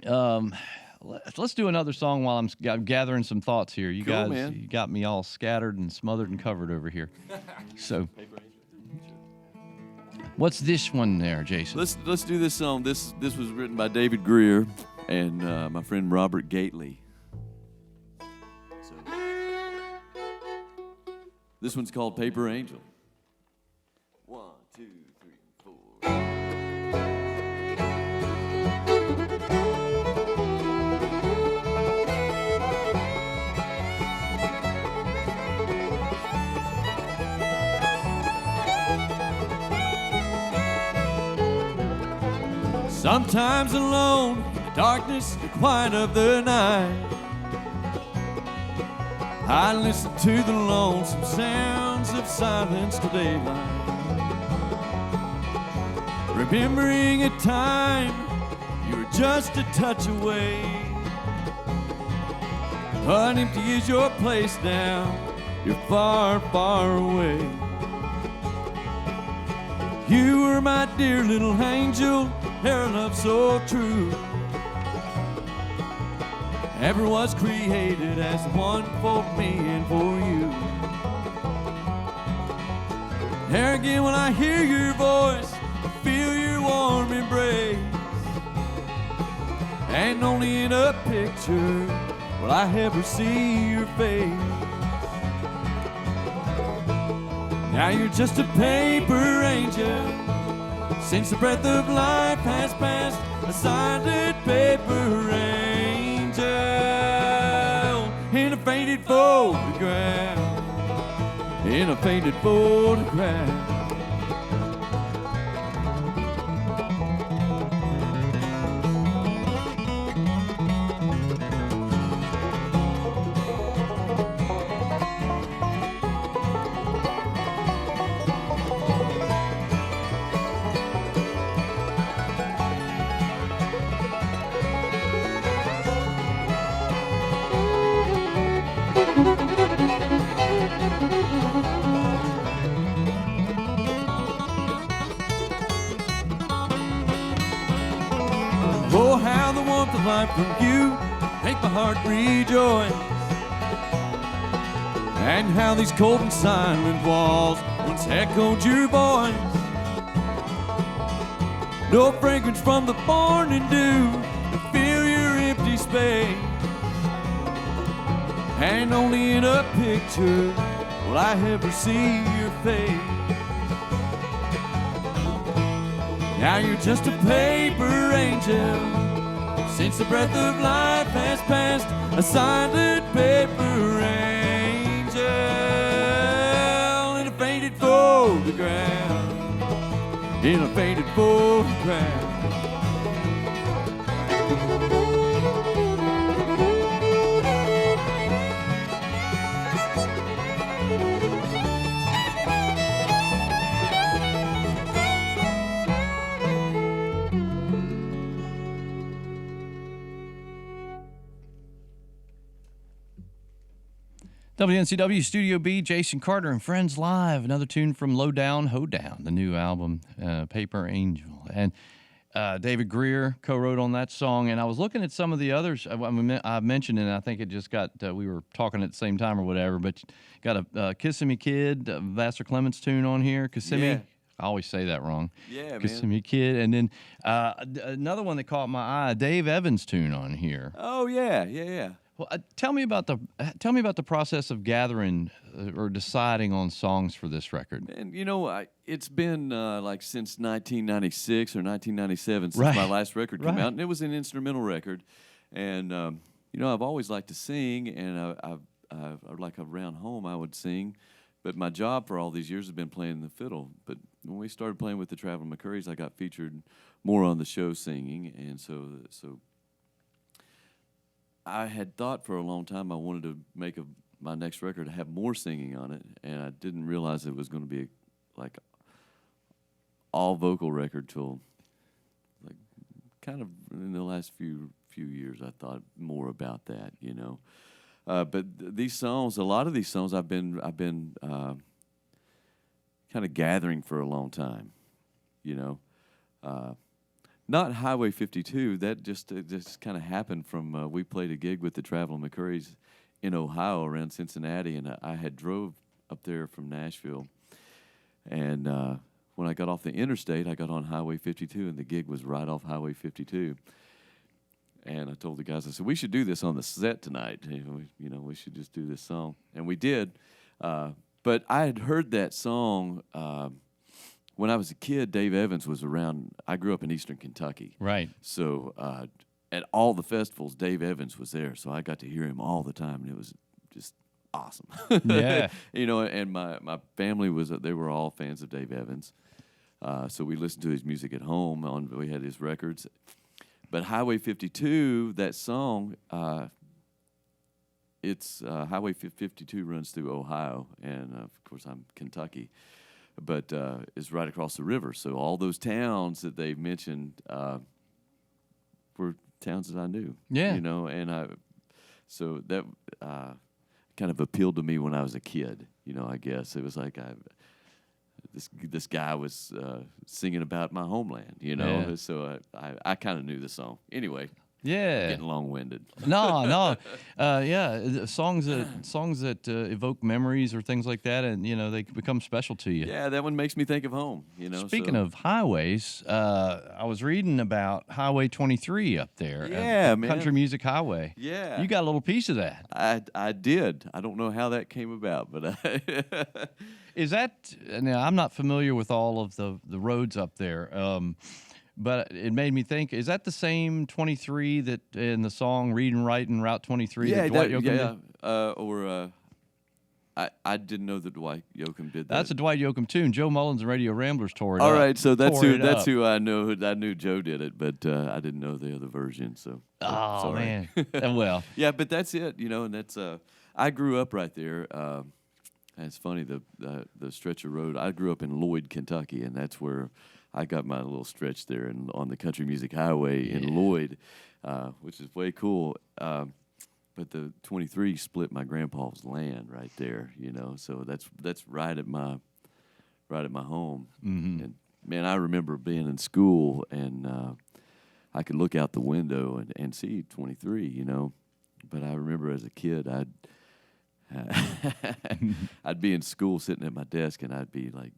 Um, let's do another song while I'm gathering some thoughts here. You Cool, guys, man. you got me all scattered and smothered and covered over here. So, what's this one there, Jason? Let's do this song. This was written by David Greer and my friend Robert Gately. So, this one's called Paper Angel. 1, 2, 3, 4. Sometimes alone in the darkness and quiet of the night, I listen to the lonesome sounds of silence till daylight, remembering a time you were just a touch away. Unempty is your place now, you're far, far away. You were my dear little angel, our love so true. Ever was created as one for me and for you. There again when I hear your voice, I feel your warm embrace. And only in a picture will I ever see your face. Now you're just a paper angel, since the breath of life has passed, a silent paper angel in a faded photograph, in a faded photograph. Oh, how the warmth of life from you make my heart rejoice, and how these cold and silent walls once echoed your voice. No fragrance from the morning dew to fill your empty space, and only in a picture will I ever see your face. Now you're just a paper angel, since the breath of life has passed, a silent paper angel in a faded photograph, in a faded photograph. WNCW Studio B, Jason Carter and Friends Live. Another tune from Low Down, Ho Down, the new album, Paper Angel. And David Greer co-wrote on that song. And I was looking at some of the others. I mentioned it, and I think it just got, we were talking at the same time or whatever, but got a Kissimmee Kid, Vassar Clements tune on here. Kissimmee. Yeah. I always say that wrong. Yeah, man. Kissimmee Kid. And then another one that caught my eye, Dave Evans tune on here. Oh, yeah. Well, tell me about the process of gathering or deciding on songs for this record. And you know, it's been like since 1996 or 1997 since Right. my last record came Right. out, and it was an instrumental record. And you know, I've always liked to sing, and like around home I would sing, but my job for all these years has been playing the fiddle. But when we started playing with the Traveling McCurrys, I got featured more on the show singing, and so. I had thought for a long time I wanted to make my next record have more singing on it, and I didn't realize it was going to be like all vocal record till like kind of in the last few years. I thought more about that, you know. But these songs, a lot of these songs, I've been kind of gathering for a long time, you know. Not Highway 52. That just kind of happened from we played a gig with the Traveling McCurries in Ohio around Cincinnati, and I had drove up there from Nashville, and when I got off the interstate, I got on Highway 52, and the gig was right off Highway 52. And I told the guys, I said, we should do this on the set tonight. We should just do this song. And we did. But I had heard that song when I was a kid. Dave Evans was around. I grew up in eastern Kentucky. Right. So at all the festivals, Dave Evans was there. So I got to hear him all the time, and it was just awesome. Yeah. And my family they were all fans of Dave Evans. So we listened to his music at home. We had his records. But Highway 52, that song, it's Highway 52 runs through Ohio, and of course I'm Kentucky, but it's right across the river. So all those towns that they mentioned were towns that I knew. Yeah. And so that kind of appealed to me when I was a kid. I guess it was like this guy was singing about my homeland, Yeah. So I kind of knew the song. Anyway, Yeah. getting long-winded. No. Yeah, songs that evoke memories or things like that, and they become special to you. Yeah, that one makes me think of home. Speaking of highways, I was reading about Highway 23 up there. Yeah, man. Country Music Highway. Yeah, You got a little piece of that. I did. I don't know how that came about, but Is that now? I'm not familiar with all of the roads up there, but it made me think: is that the same 23 that in the song "Read and Write" and Route 23? yeah, that Dwight Yoakam did? I didn't know that Dwight Yoakam did that. That's a Dwight Yoakam tune. Joe Mullins and Radio Ramblers tore it All up. right, so that's Tore it up. who I know. I knew Joe did it, but I didn't know the other version. So Oh sorry. man, well, Yeah, but that's it, and that's I grew up right there. And it's funny the stretch of road. I grew up in Lloyd, Kentucky, and that's where I got my little stretch there on the Country Music Highway in Lloyd, which is way cool. But the 23 split my grandpa's land right there, So that's right at my home. Mm-hmm. And man, I remember being in school and I could look out the window and see 23, But I remember as a kid, I'd be in school sitting at my desk, and I'd be like,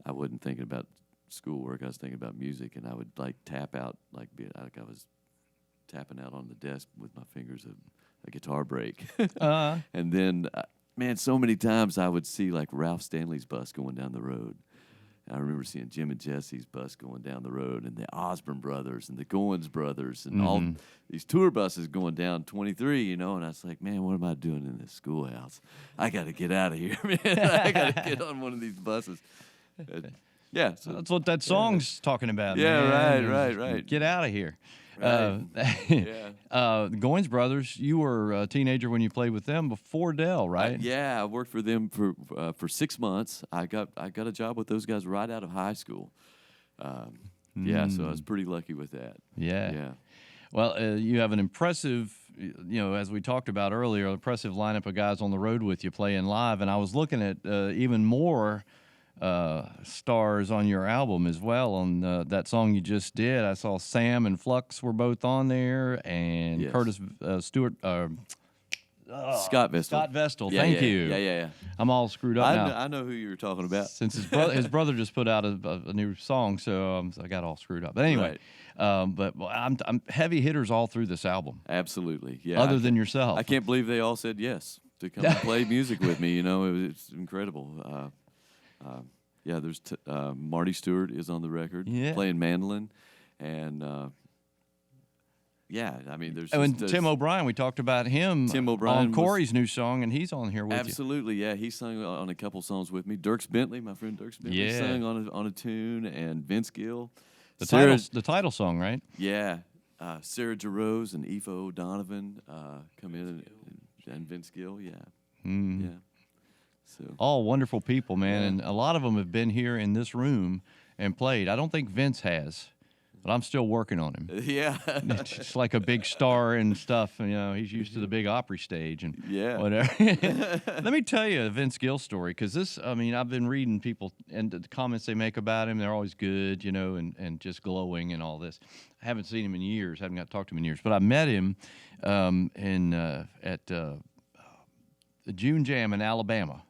I wasn't thinking about schoolwork. I was thinking about music, and I would like tap out, like I was tapping out on the desk with my fingers a guitar break. And then, man, so many times I would see like Ralph Stanley's bus going down the road. I remember seeing Jim and Jesse's bus going down the road, and the Osborne brothers and the Goins brothers and all these tour buses going down 23, and I was like, man, what am I doing in this schoolhouse? I got to get out of here, man. I got to get on one of these buses. Yeah. So, that's what that song's talking about. Yeah, man. right. Get out of here. Right. The Goins brothers, you were a teenager when you played with them before Dell, right? Yeah, I worked for them for 6 months. I got a job with those guys right out of high school. Yeah, so I was pretty lucky with that. Yeah. Well, you have an impressive, as we talked about earlier, impressive lineup of guys on the road with you playing live. And I was looking at even more stars on your album as well. On that song you just did, I saw Sam and Flux were both on there, and Yes. Curtis Stewart. Scott Vestal. Scott Vestal, Yeah, thank yeah, you. Yeah. I'm all screwed up now. I know who you were talking about. Since his brother just put out a new song, so I got all screwed up. But anyway, but I'm heavy hitters all through this album. Absolutely, yeah. Other than yourself, I can't believe they all said yes to come and play music with me. It's incredible. Yeah, there's Marty Stewart is on the record playing mandolin, and yeah, I mean, there's Tim O'Brien. We talked about him. Tim O'Brien on Corey's new song, and he's on here with you. Absolutely, yeah. He sung on a couple songs with me. Dirks Bentley, my friend Dirks Bentley, sang on a tune, and Vince Gill. The title song, right? Yeah, Sarah Jarose and Aoife O'Donovan come in, and Vince Gill, yeah. Mm. Yeah. So all wonderful people, man, and a lot of them have been here in this room and played. I don't think Vince has. but I'm still working on him. Yeah. It's just like a big star and stuff. He's used to the big Opry stage and whatever. Let me tell you a Vince Gill story, because I've been reading people and the comments they make about him. They're always good, and just glowing and all this. I haven't seen him in years. Haven't got to talk to him in years. But I met him at the June Jam in Alabama,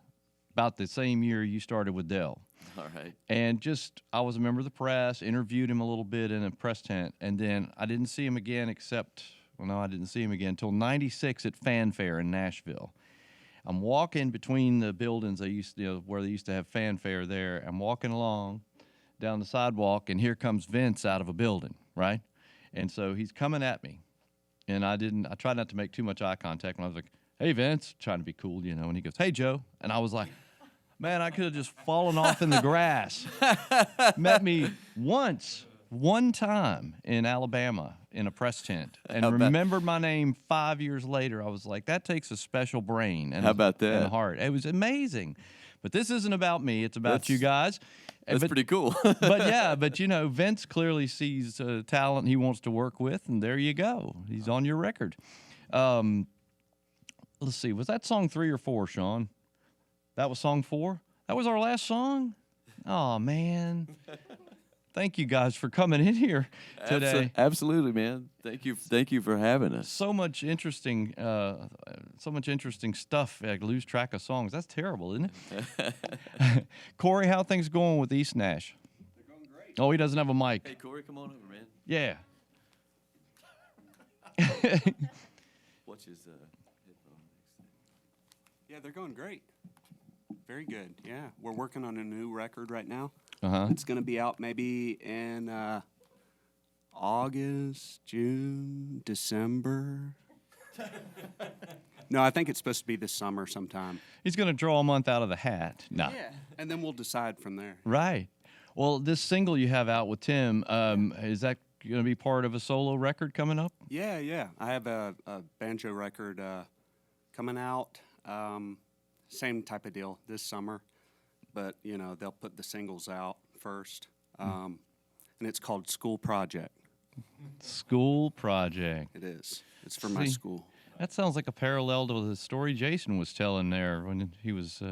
about the same year you started with Dell. All right. And I was a member of the press, interviewed him a little bit in a press tent, and then I didn't see him again I didn't see him again until 96 at Fanfare in Nashville. I'm walking between the buildings where they used to have Fanfare there. I'm walking along down the sidewalk, and here comes Vince out of a building, right? And so he's coming at me, and I tried not to make too much eye contact, and I was like, "Hey, Vince," trying to be cool, and he goes, "Hey, Joe," and I was like, man, I could have just fallen off in the grass. Met me one time in Alabama in a press tent, and remembered my name 5 years later. I was like, that takes a special brain and how about that? And a heart. It was amazing. But this isn't about me. It's about you guys. That's pretty cool. but Vince clearly sees talent he wants to work with, and there you go. He's on your record. Let's see. Was that song 3 or 4, Sean? That was song 4? That was our last song? Oh, man. Thank you guys for coming in here today. Absolutely, man. Thank you for having us. So much interesting stuff. I lose track of songs. That's terrible, isn't it? Corey, how are things going with East Nash? They're going great. Oh, he doesn't have a mic. Hey, Corey, come on over, man. Yeah. Watch his headphone. Yeah, they're going great. Very good. Yeah, we're working on a new record right now. Uh-huh. It's going to be out maybe in August, June, December. No, I think it's supposed to be this summer sometime. He's going to draw a month out of the hat. No. Yeah, and then we'll decide from there. Right. Well, this single you have out with Tim, is that going to be part of a solo record coming up? Yeah. I have a banjo record coming out. Same type of deal this summer, but they'll put the singles out first, and it's called School Project. School Project. It is. It's for my school. That sounds like a parallel to the story Jason was telling there when he was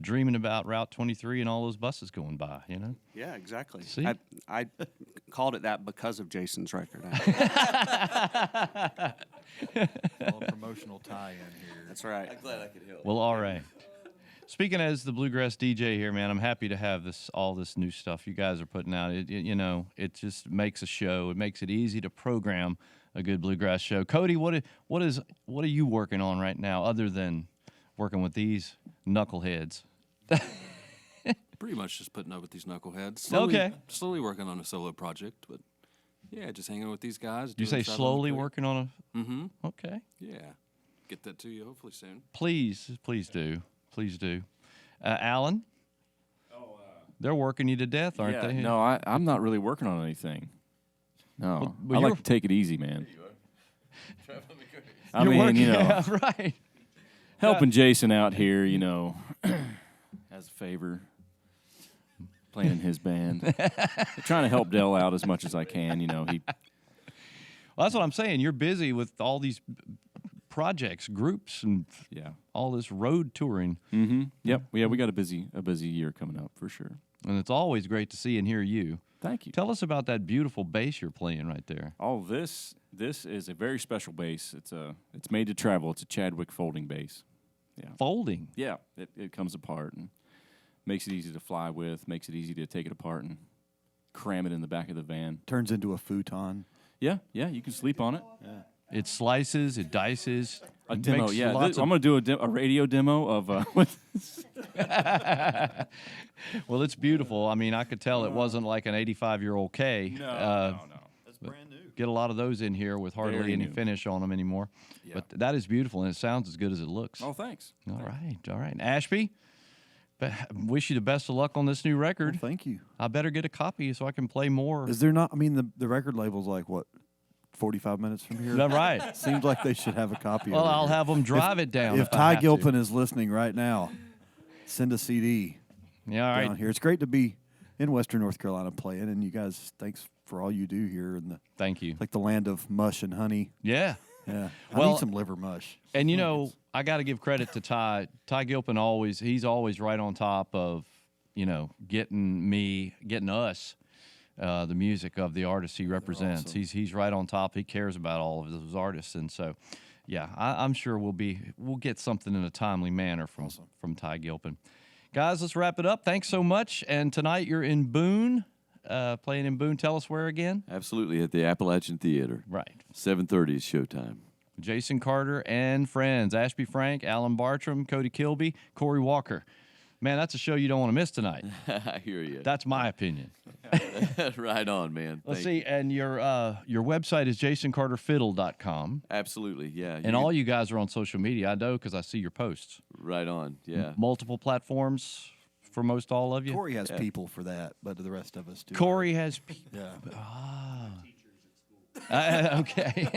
dreaming about Route 23 and all those buses going by. Yeah, exactly. See? I called it that because of Jason's record. All promotional tie-in here. That's right. I'm glad I could help. Well, all right. Speaking as the bluegrass DJ here, man, I'm happy to have all this new stuff you guys are putting out. It just makes a show. It makes it easy to program a good bluegrass show. Cody, what are you working on right now other than working with these knuckleheads? Pretty much just putting up with these knuckleheads. Slowly working on a solo project, but yeah, just hanging with these guys. You say slowly working on a? Mm-hmm. Okay. Yeah. Get that to you hopefully soon. Please do. Alan? They're working you to death, aren't they? No, I'm not really working on anything. No. Well, I like to take it easy, man. I You're mean, working, yeah, right. helping Jason out here, as a favor, playing in his band. Trying to help Dell out as much as I can, Well, that's what I'm saying. You're busy with all these projects, groups, and all this road touring. Mm-hmm. Yep. Yeah, we got a busy year coming up for sure. And it's always great to see and hear you. Thank you. Tell us about that beautiful bass you're playing right there. Oh, this is a very special bass. It's made to travel. It's a Chadwick folding bass. Yeah. Folding? Yeah. It comes apart and makes it easy to fly with, makes it easy to take it apart and cram it in the back of the van. Turns into a futon. Yeah, you can sleep on it. Yeah. It slices, it dices. A demo, yeah. I'm going to do a radio demo of. Well, it's beautiful. I mean, I could tell it wasn't like an 85-year-old K. No. That's brand new. Get a lot of those in here with hardly any finish on them anymore. Yeah. But that is beautiful, and it sounds as good as it looks. Oh, thanks. All right. Ashby, wish you the best of luck on this new record. Well, thank you. I better get a copy so I can play more. Is there not? I mean, the record label's like what? 45 minutes from here? Is that right? Seems like they should have a copy Well, of it. I'll have them drive it down. If I Ty have to. Gilpin is listening right now, send a CD Yeah, all right. down here. It's great to be in Western North Carolina playing, and you guys, thanks for all you do here in the Thank you. like the land of mush and honey. Yeah. Yeah, I Well, need some liver mush. And you know, I got to give credit to Ty. Ty Gilpin he's always right on top of, getting us the music of the artists he represents. awesome. He's right on top. He cares about all of those artists, and so yeah, I'm sure we'll get something in a timely manner from Ty Gilpin. Guys, let's wrap it up. Thanks so much. And tonight you're in Boone, playing in Boone. Tell us where again? Absolutely, at the Appalachian Theater. Right. 7:30 is showtime. Jason Carter and friends, Ashby Frank, Alan Bartram, Cody Kilby, Corey Walker. Man, that's a show you don't want to miss tonight. I hear you. That's my opinion. Right on, man. Let's Thank see, and your website is jasoncarterfiddle.com. Absolutely, yeah. And all you guys are on social media, I know, because I see your posts. Right on, yeah. Multiple platforms for most all of you. Corey has people for that, but the rest of us do. Corey has. Yeah. Okay.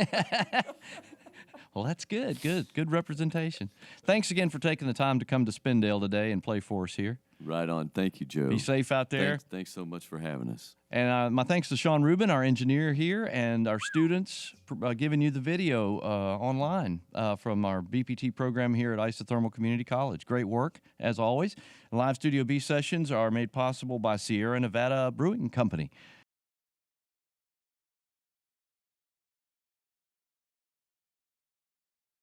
Well, that's good. Good representation. Thanks again for taking the time to come to Spindale today and play for us here. Right on. Thank you, Joe. Be safe out there. Thanks so much for having us. And my thanks to Sean Rubin, our engineer here, and our students giving you the video online from our BPT program here at Isothermal Community College. Great work, as always. Live Studio B sessions are made possible by Sierra Nevada Brewing Company.